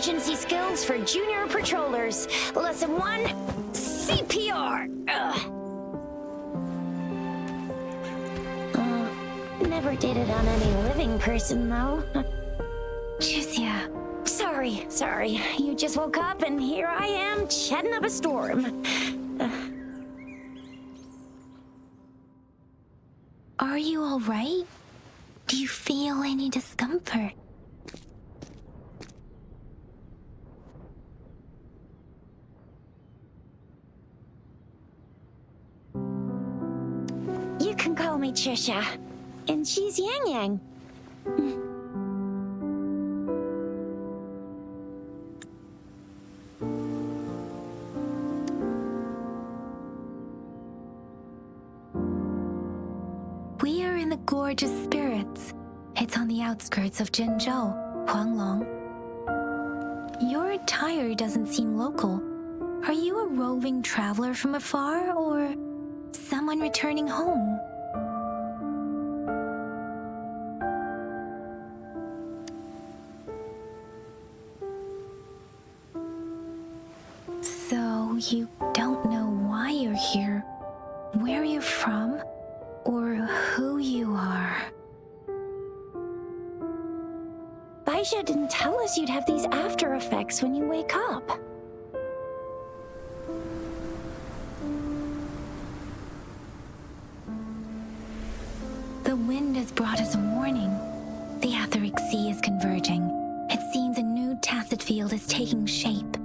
Emergency skills for junior patrollers. Lesson 1, CPR. Never did it on any living person, though. Jusia. Sorry. You just woke up and here I am, chatting up a storm. Are you all right? Do you feel any discomfort? You can call me Trisha, and she's Yang Yang. We are in the Gorgeous Spirits. It's on the outskirts of Jinzhou, Huanglong. Your attire doesn't seem local. Are you a roving traveler from afar, or someone returning home? So you don't know why you're here, where you're from, or who you are. Baisha didn't tell us you'd have these after effects when you wake up. The wind has brought us a warning. The Etheric Sea is converging. It seems a new tacit field is taking shape.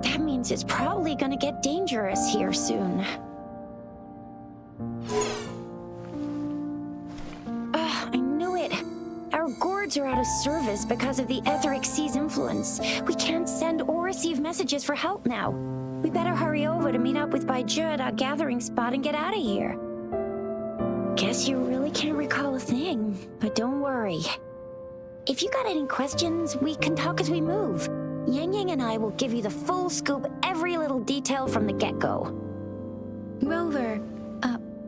That means it's probably gonna get dangerous here soon. I knew it. Our gourds are out of service because of the Etheric Sea's influence. We can't send or receive messages for help now. We better hurry over to meet up with Baiju at our gathering spot and get out of here. Guess you really can't recall a thing, but don't worry. If you got any questions, we can talk as we move. Yang Yang and I will give you the full scoop, every little detail from the get-go. Rover,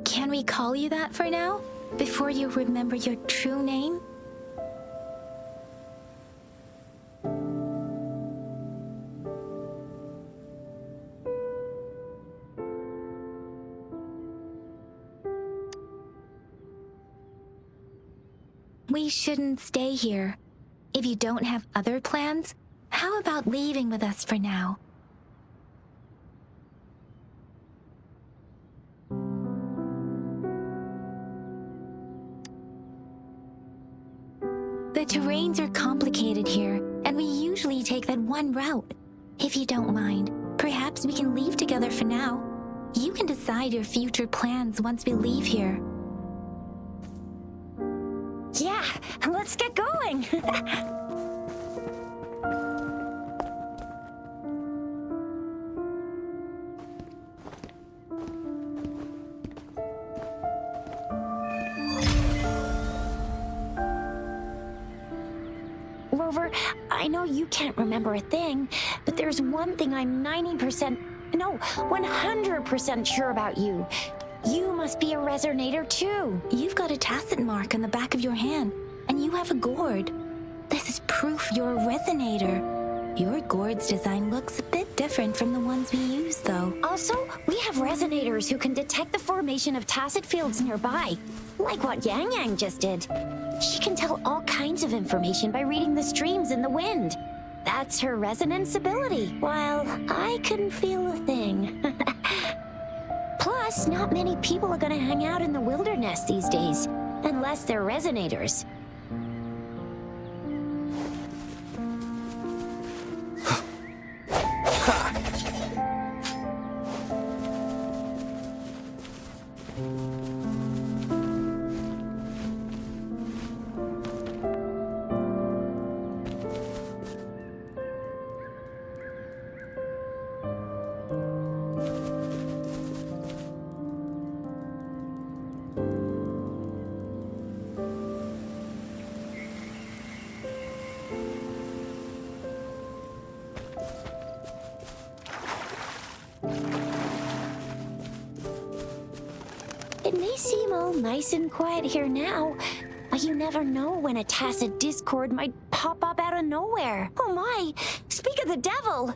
can we call you that for now? Before you remember your true name? We shouldn't stay here. If you don't have other plans, how about leaving with us for now? The terrains are complicated here, and we usually take that one route. If you don't mind, perhaps we can leave together for now. You can decide your future plans once we leave here. Yeah, let's get going. Rover, I know you can't remember a thing, but there's one thing I'm 100% sure about you. You must be a resonator too. You've got a tacit mark on the back of your hand, and you have a gourd. This is proof you're a resonator. Your gourd's design looks a bit different from the ones we use, though. Also, we have resonators who can detect the formation of tacit fields nearby, like what Yang Yang just did. She can tell all kinds of information by reading the streams in the wind. That's her resonance ability, while I couldn't feel a thing. Plus, not many people are gonna hang out in the wilderness these days, unless they're resonators. It may seem all nice and quiet here now, but But you never know when a tacit discord might pop up out of nowhere. Oh my! Speak of the devil!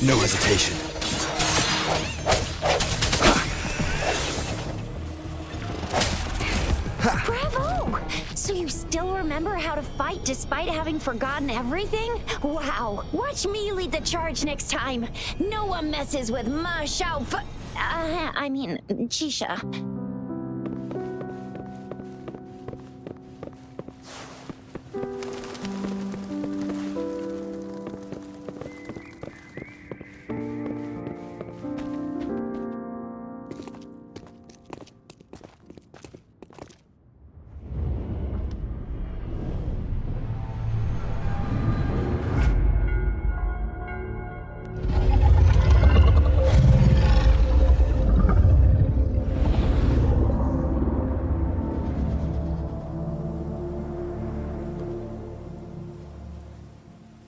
No hesitation. Bravo! So you still remember how to fight despite having forgotten everything? Wow! Watch me lead the charge next time. No one messes with Ma Shao Chisha.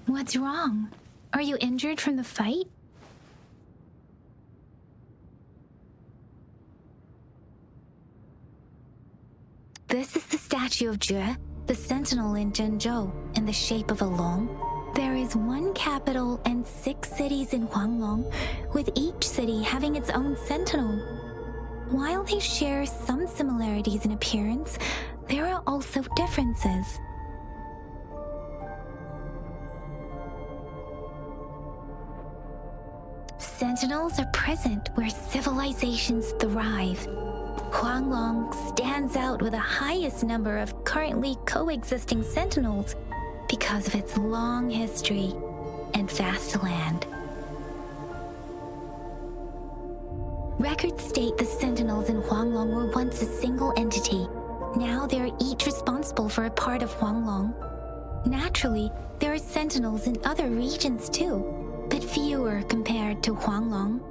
What's wrong? Are you injured from the fight? This is the statue of Jue, the sentinel in Zhenzhou, in the shape of a long. There is one capital and 6 cities in Huanglong, with each city having its own sentinel. While they share some similarities in appearance, there are also differences. Sentinels are present where civilizations thrive. Huanglong stands out with the highest number of currently coexisting sentinels because of its long history and vast land. Records state the sentinels in Huanglong were once a single entity. Now they are each responsible for a part of Huanglong. Naturally, there are sentinels in other regions too, but fewer compared to Huanglong.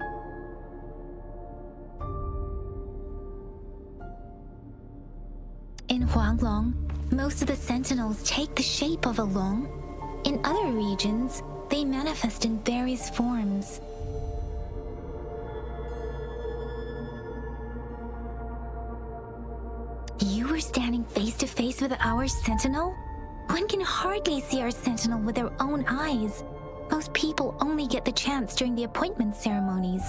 In Huanglong, most of the sentinels take the shape of a long. In other regions, they manifest in various forms. You were standing face to face with our sentinel? One can hardly see our sentinel with their own eyes. Most people only get the chance during the appointment ceremonies.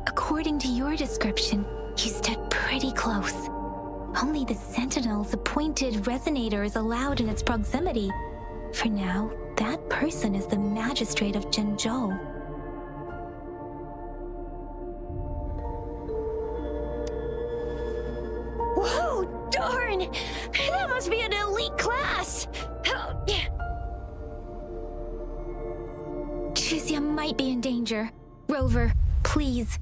According to your description, you stood pretty close. Only the Sentinel's appointed resonator is allowed in its proximity. For now, that person is the magistrate of Zhenzhou. Whoa, darn! That must be an elite class! Chixia might be in danger. Rover, please.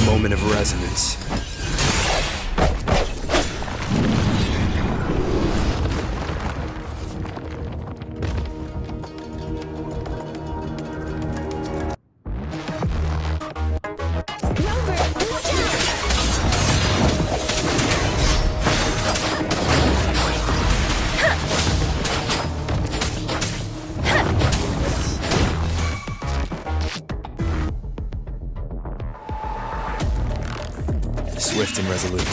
Moment of resonance. Swift and resolute.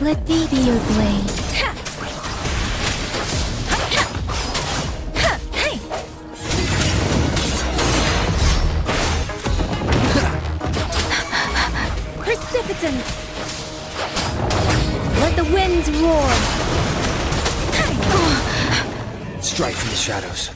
Let me be your blade. Precipitance! Let the winds roar! Strike from the shadows.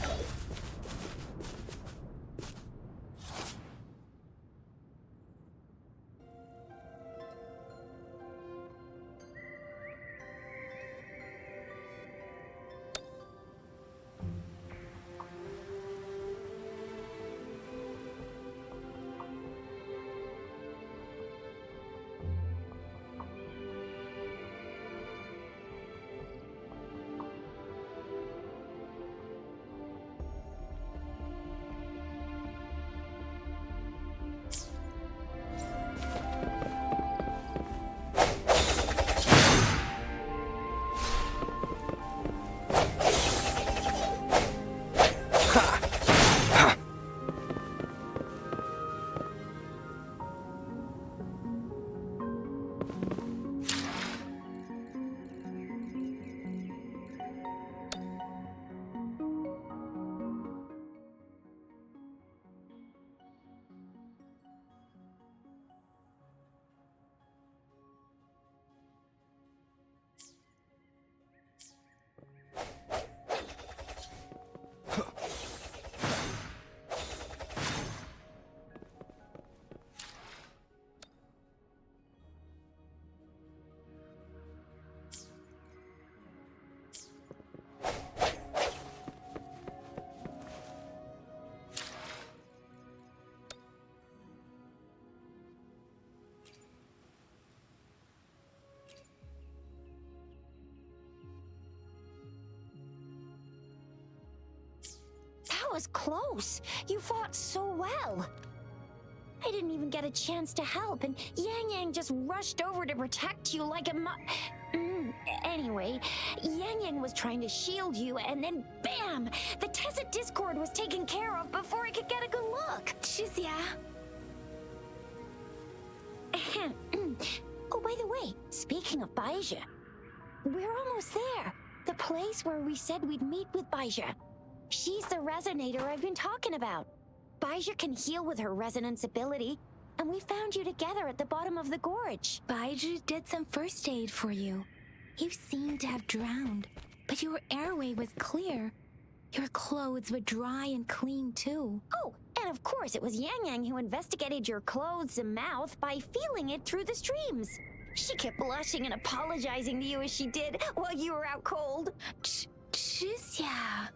was close. You fought so well. I didn't even get a chance to help, and Yang Yang just rushed over to protect you like a Anyway, Yang Yang was trying to shield you, and then BAM! The Tacit Discord was taken care of before I could get a good look. Shizia. Oh, by the way, speaking of Baizhi, we're almost there. The place where we said we'd meet with Baizhi. She's the resonator I've been talking about. Baizhi can heal with her resonance ability, and we found you together at the bottom of the gorge. Baizhi did some first aid for you. You seemed to have drowned, but your airway was clear. Your clothes were dry and clean too. Oh, and of course it was Yang Yang who investigated your clothes and mouth by feeling it through the streams. She kept blushing and apologizing to you as she did while you were out cold. Shizia.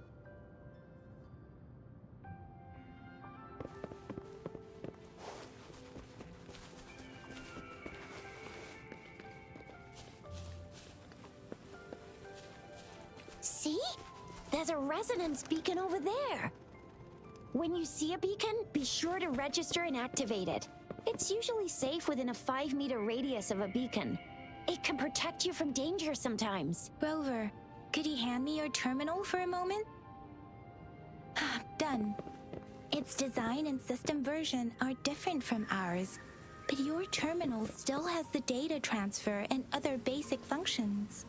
See? There's a resonance beacon over there. When you see a beacon, be sure to register and activate it. It's usually safe within a 5-meter radius of a beacon. It can protect you from danger sometimes. Rover, could you hand me your terminal for a moment? Done. Its design and system version are different from ours, but your terminal still has the data transfer and other basic functions.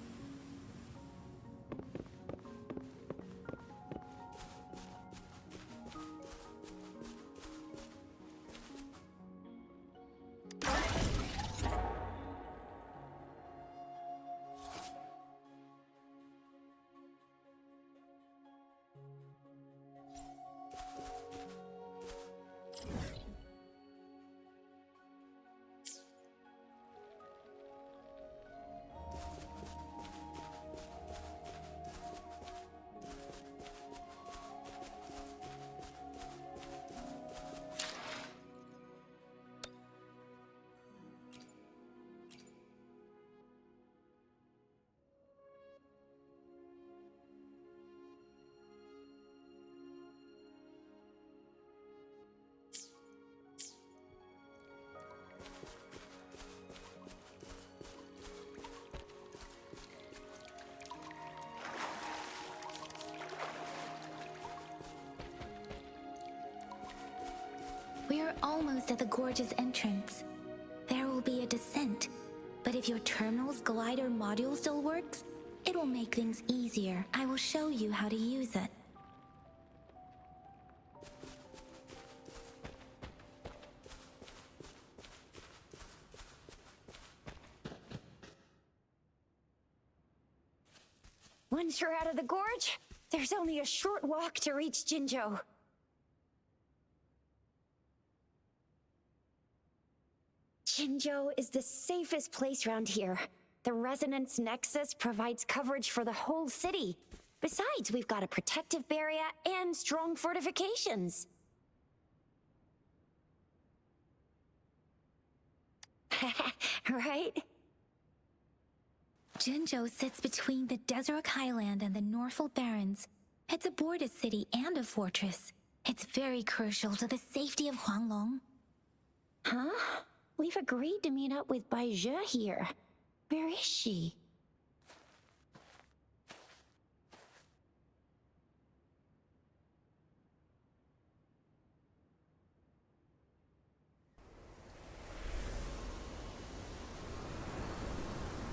We are almost at the gorge's entrance. There will be a descent, but if your terminal's glider module still works, it will make things easier. I will show you how to use it. Once you're out of the gorge, there's only a short walk to reach Jinzhou. Jinzhou is the safest place around here. The Resonance Nexus provides coverage for the whole city. Besides, we've got a protective barrier and strong fortifications. Right? Jinzhou sits between the Desert Highland and the Norfolk Barrens. It's a border city and a fortress. It's very crucial to the safety of Huanglong. Huh? We've agreed to meet up with Baizhi here. Where is she?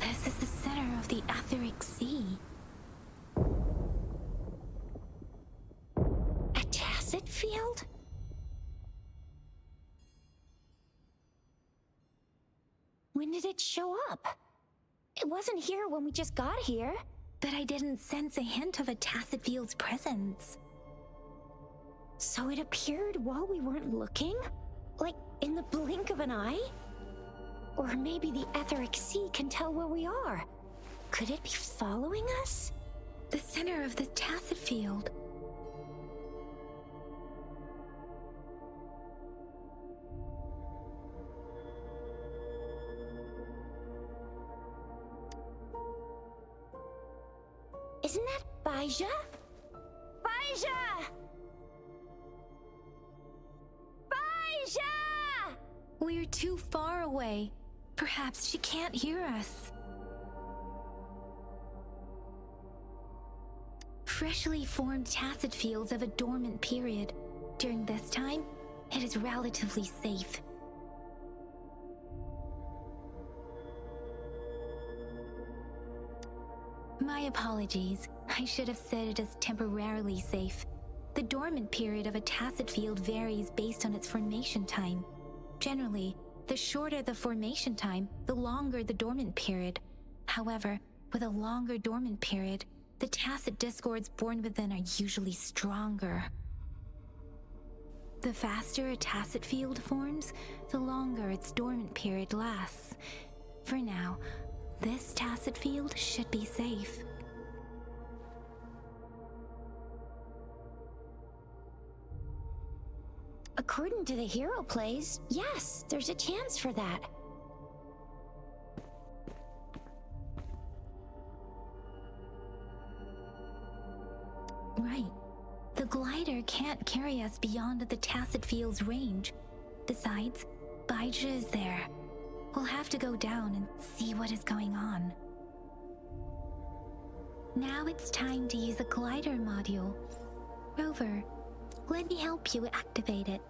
This is the center of the Etheric Sea. A tacit field? When did it show up? It wasn't here when we just got here. But I didn't sense a hint of a tacit field's presence. So it appeared while we weren't looking? Like in the blink of an eye? Or maybe the Etheric Sea can tell where we are. Could it be following us? The center of the tacit field. Isn't that Baizhi? Baizhi! We're too far away. Perhaps she can't hear us. Freshly formed tacit fields have a dormant period. During this time, it is relatively safe. My apologies. I should have said it is temporarily safe. The dormant period of a tacit field varies based on its formation time. Generally, the shorter the formation time, the longer the dormant period. However, with a longer dormant period, the tacit discords born within are usually stronger. The faster a tacit field forms, the longer its dormant period lasts. For now, this tacit field should be safe. According to the hero plays, yes, there's a chance for that. Right. The glider can't carry us beyond the tacit field's range. Besides, Baija is there. We'll have to go down and see what is going on. Now it's time to use the glider module. Rover, let me help you activate it.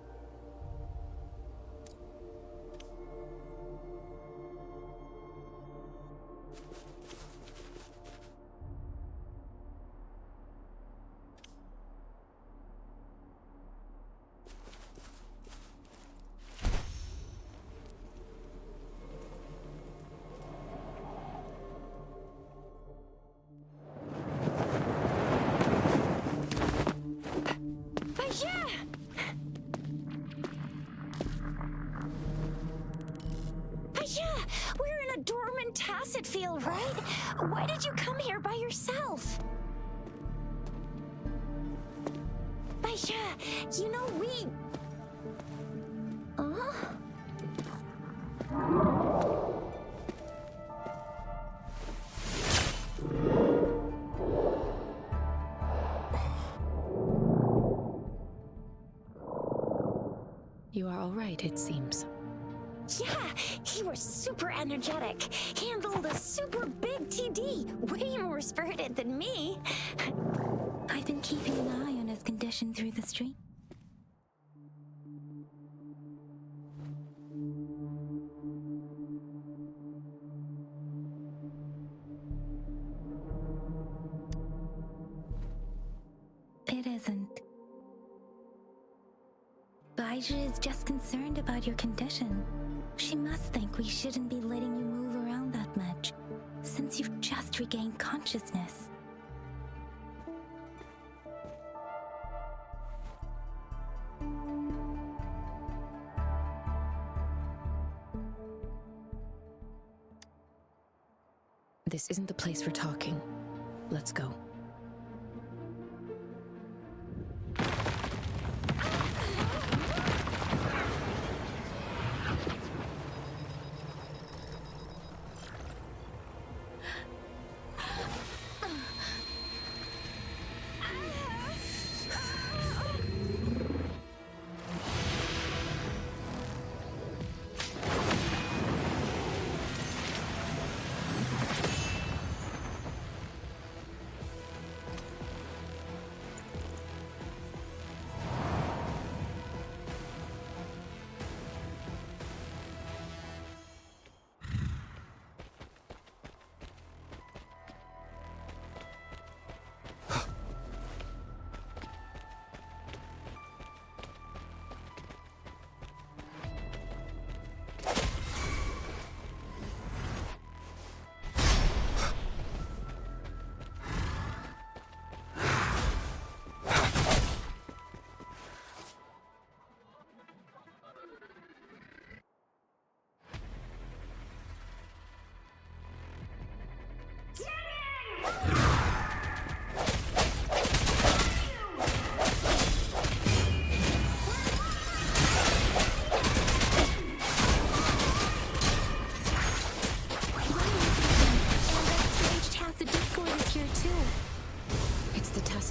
We're in a dormant tacit field, right? Why did you come here by yourself? Baija, you know we... You are all right, it seems. Yeah, he was super energetic. Handled a super big TD. Way more spirited than me. I've been keeping an eye on his condition through the stream. It isn't. Baija is just concerned about your condition. She must think we shouldn't be letting you move around that much, since you've just regained consciousness. This isn't the place for talking. Let's go.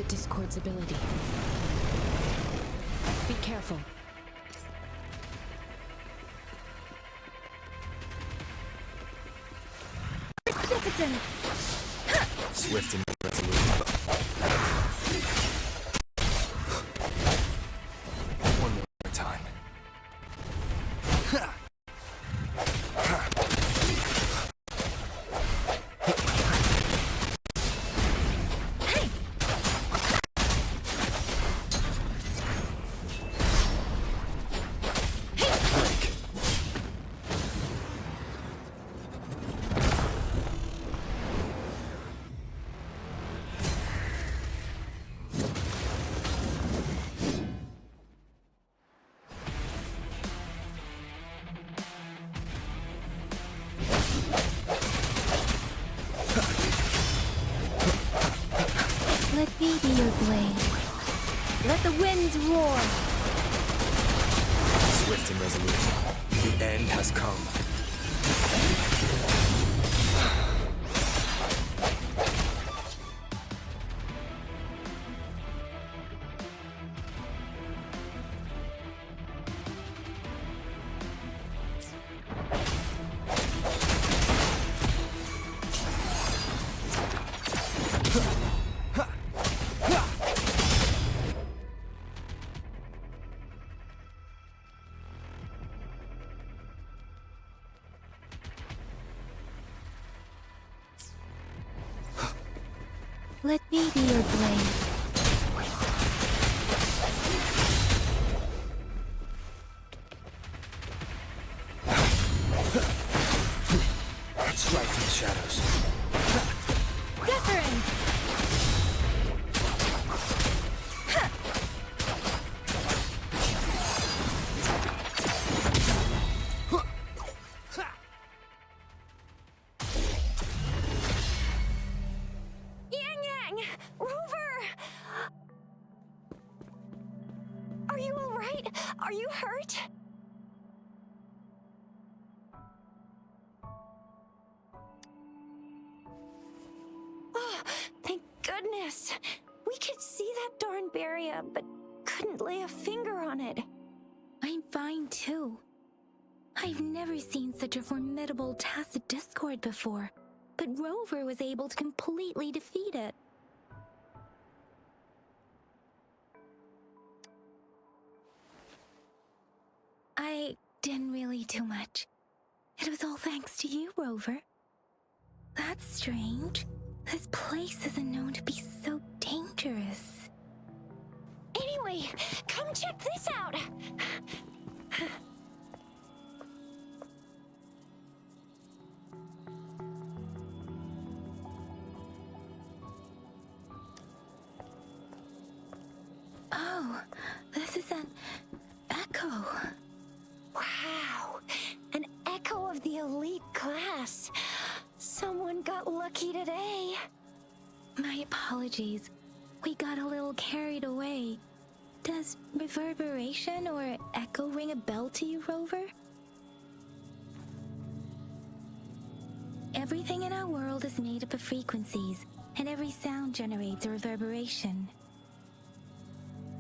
Discord's ability. Be careful. Omnipotence! Swift and resolute. One more time. Break. Let me be your blade. Let the winds roar. Swift and resolute. The end has come. Let me be your blade. Strike from the shadows. Utterance! Yang! Rover! Are you alright? Are you hurt? Oh, thank goodness. We could see that darn barrier, but couldn't lay a finger on it. I'm fine too. I've never seen such a formidable tacit discord before, but Rover was able to completely defeat it. I didn't really do much. It was all thanks to you, Rover. That's strange. This place isn't known to be so dangerous. Anyway, come check this out. Oh, this is an echo. Wow, an echo of the elite class. Someone got lucky today. My apologies. We got a little carried away. Does reverberation or echo ring a bell to you, Rover? Everything in our world is made up of frequencies, and every sound generates a reverberation.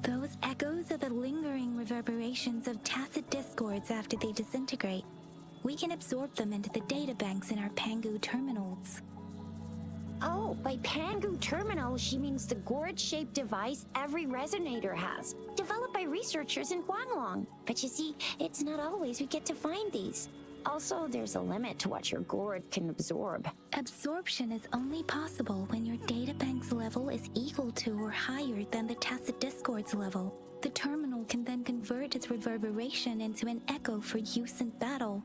Those echoes are the lingering reverberations of tacit discords after they disintegrate. We can absorb them into the databanks in our Pangu terminals. Oh, by Pangu terminal, she means the gourd-shaped device every resonator has, developed by researchers in Huanglong. But you see, it's not always we get to find these. Also, there's a limit to what your gourd can absorb. Absorption is only possible when your databank's level is equal to or higher than the tacit discord's level. The terminal can then convert its reverberation into an echo for use in battle.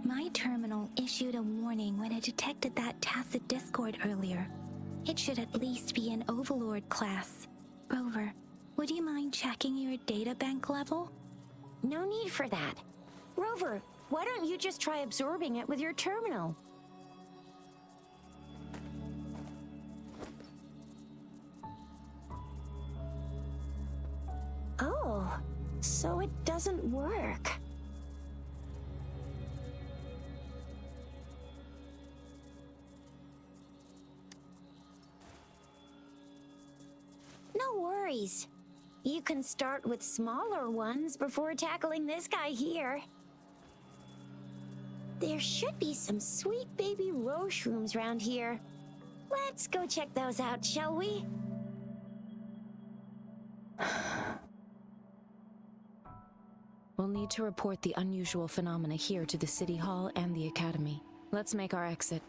My terminal issued a warning when it detected that tacit discord earlier. It should at least be an Overlord class. Rover, would you mind checking your databank level? No need for that. Rover, why don't you just try absorbing it with your terminal? Oh, so it doesn't work. No worries. You can start with smaller ones before tackling this guy here. There should be some sweet baby rose shrooms around here. Let's go check those out, shall we? We'll need to report the unusual phenomena here to the City Hall and the Academy. Let's make our exit.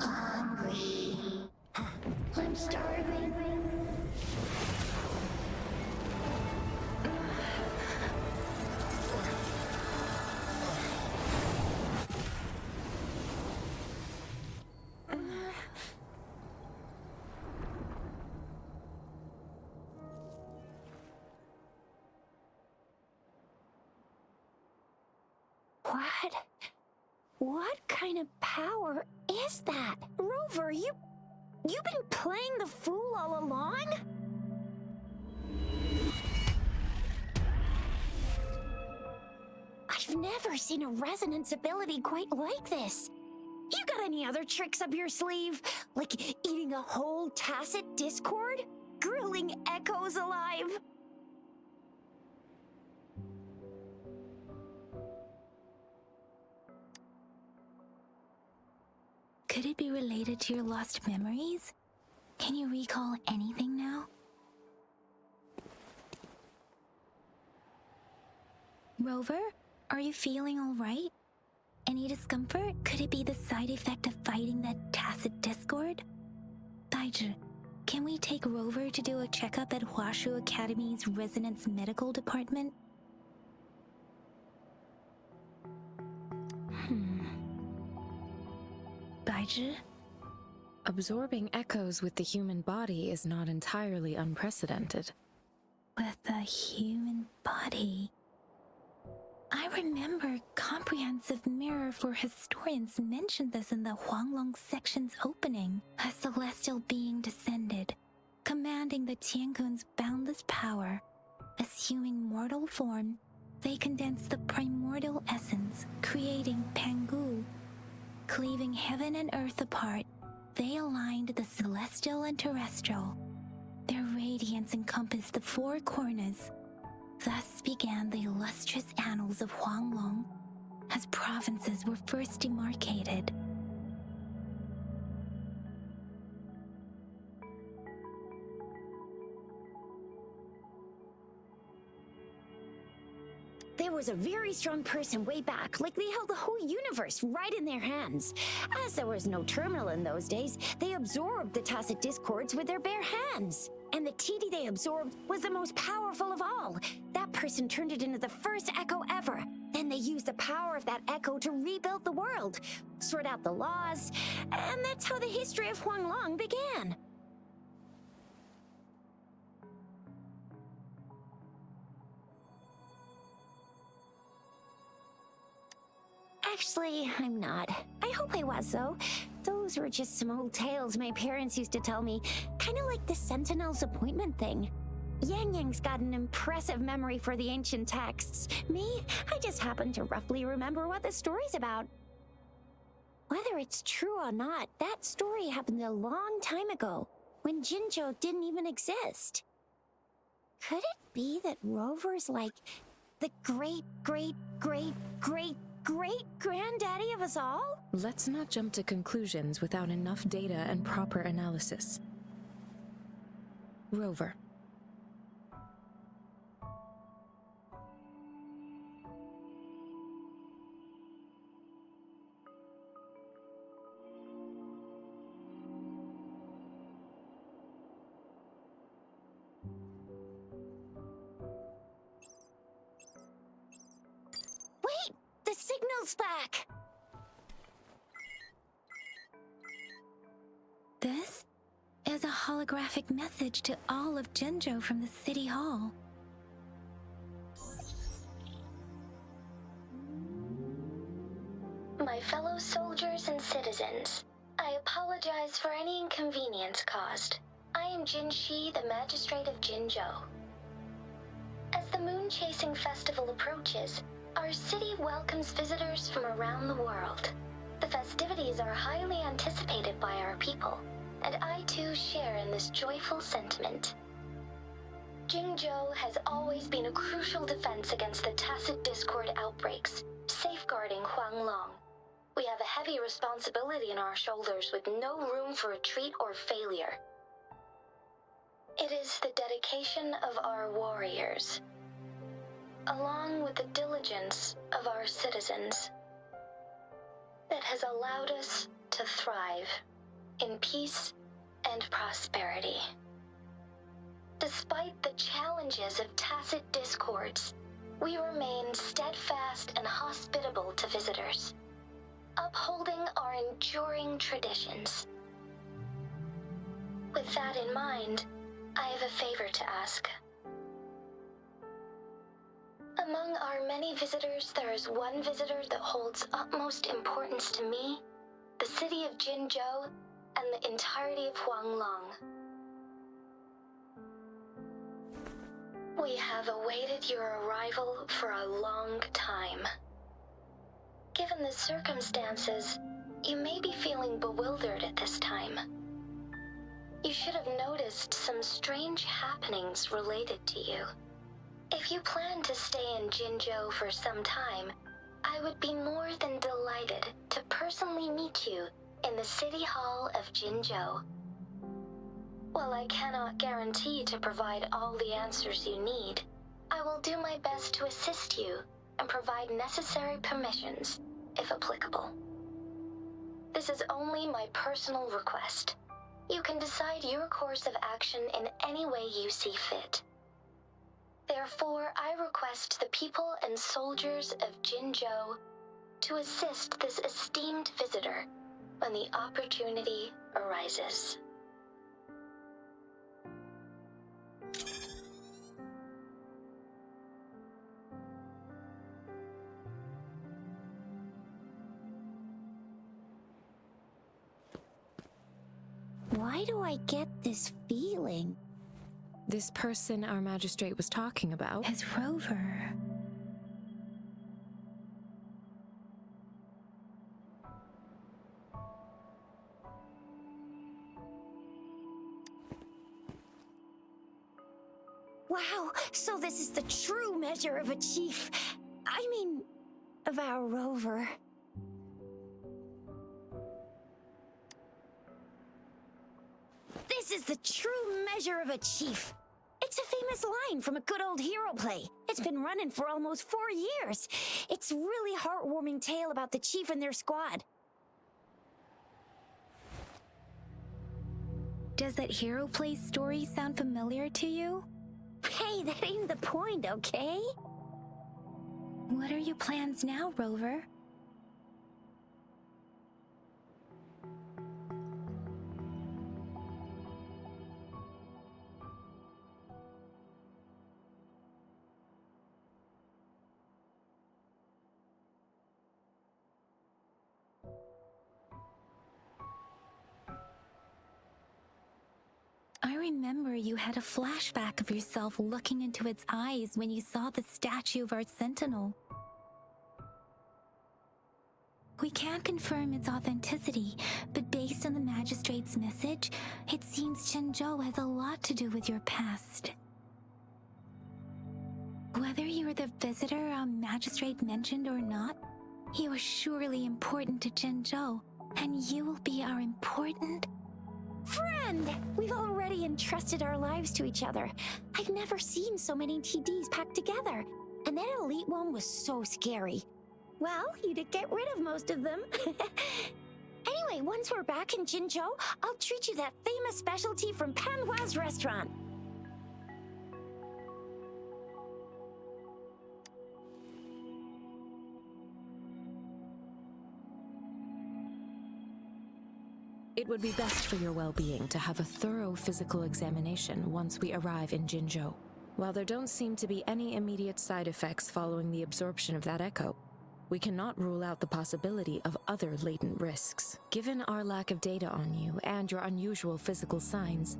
Hungry. I'm starving. What kind of power is that? Rover, you've been playing the fool all along? I've never seen a resonance ability quite like this. You got any other tricks up your sleeve? Like eating a whole tacit discord? Grilling echoes alive? Could it be related to your lost memories? Can you recall anything now? Rover, are you feeling all right? Any discomfort? Could it be the side effect of fighting that tacit discord? Daiji, can we take Rover to do a checkup at Huashu Academy's Resonance Medical Department? Daiji? Absorbing echoes with the human body is not entirely unprecedented. With the human body. I remember Comprehensive Mirror for Historians mentioned this in the Huanglong section's opening. A celestial being descended, commanding the Tiankun's boundless power. Assuming mortal form, they condensed the primordial essence, creating Pangu. Cleaving heaven and earth apart, they aligned the celestial and terrestrial. Their radiance encompassed the four corners. Thus began the illustrious annals of Huanglong, as provinces were first demarcated. There was a very strong person way back, like they held the whole universe right in their hands. As there was no terminal in those days, they absorbed the tacit discords with their bare hands. And the TD they absorbed was the most powerful of all. That person turned it into the first echo ever. Then they used the power of that echo to rebuild the world, sort out the laws, and that's how the history of Huanglong began. Actually, I'm not. I hope I was, though. Those were just some old tales my parents used to tell me, kind of like the Sentinel's appointment thing. Yang Yang's got an impressive memory for the ancient texts. Me, I just happen to roughly remember what the story's about. Whether it's true or not, that story happened a long time ago, when Jinzhou didn't even exist. Could it be that Rover's like the great-great-great-great-great-granddaddy of us all? Let's not jump to conclusions without enough data and proper analysis. Rover. Wait! The signal's back! This is a holographic message to all of Jinzhou from the City Hall. My fellow soldiers and citizens, I apologize for any inconvenience caused. I am Jin Shi, the Magistrate of Jinzhou. As the Moon Chasing Festival approaches, our city welcomes visitors from around the world. The festivities are highly anticipated by our people, and I too share in this joyful sentiment. Jingzhou has always been a crucial defense against the tacit discord outbreaks, safeguarding Huanglong. We have a heavy responsibility on our shoulders with no room for retreat or failure. It is the dedication of our warriors, along with the diligence of our citizens, that has allowed us to thrive in peace and prosperity. Despite the challenges of tacit discords, we remain steadfast and hospitable to visitors, upholding our enduring traditions. With that in mind, I have a favor to ask. Among our many visitors, there is one visitor that holds utmost importance to me, the city of Jinzhou, and the entirety of Huanglong. We have awaited your arrival for a long time. Given the circumstances, you may be feeling bewildered at this time. You should have noticed some strange happenings related to you. If you plan to stay in Jinzhou for some time, I would be more than delighted to personally meet you in the City Hall of Jinzhou. While I cannot guarantee to provide all the answers you need, I will do my best to assist you and provide necessary permissions, if applicable. This is only my personal request. You can decide your course of action in any way you see fit. Therefore, I request the people and soldiers of Jinzhou to assist this esteemed visitor when the opportunity arises. Why do I get this feeling? This person our magistrate was talking about? As Rover. Wow, so this is the true measure of a chief. I mean, of our rover. This is the true measure of a chief. It's a famous line from a good old hero play. It's been running for almost 4 years. It's a really heartwarming tale about the chief and their squad. Does that hero play story sound familiar to you? Hey, that ain't the point, okay? What are your plans now, Rover? I remember you had a flashback of yourself looking into its eyes when you saw the statue of our sentinel. We can't confirm its authenticity, but based on the magistrate's message, it seems Jinzhou has a lot to do with your past. Whether you were the visitor our magistrate mentioned or not, you are surely important to Jinzhou, and you will be our important Friend! We've already entrusted our lives to each other. I've never seen so many TDs packed together. And that elite one was so scary. Well, you did get rid of most of them. Anyway, once we're back in Jinzhou, I'll treat you that famous specialty from Panhua's restaurant. It would be best for your well-being to have a thorough physical examination once we arrive in Jinzhou. While there don't seem to be any immediate side effects following the absorption of that echo, we cannot rule out the possibility of other latent risks. Given our lack of data on you and your unusual physical signs,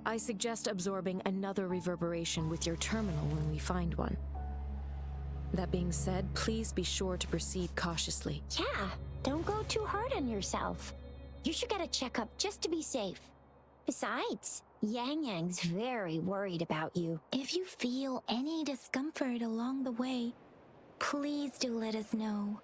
I suggest absorbing another reverberation with your terminal when we find one. That being said, please be sure to proceed cautiously. Yeah, don't go too hard on yourself. You should get a checkup just to be safe. Besides, Yang Yang's very worried about you. If you feel any discomfort along the way, please do let us know.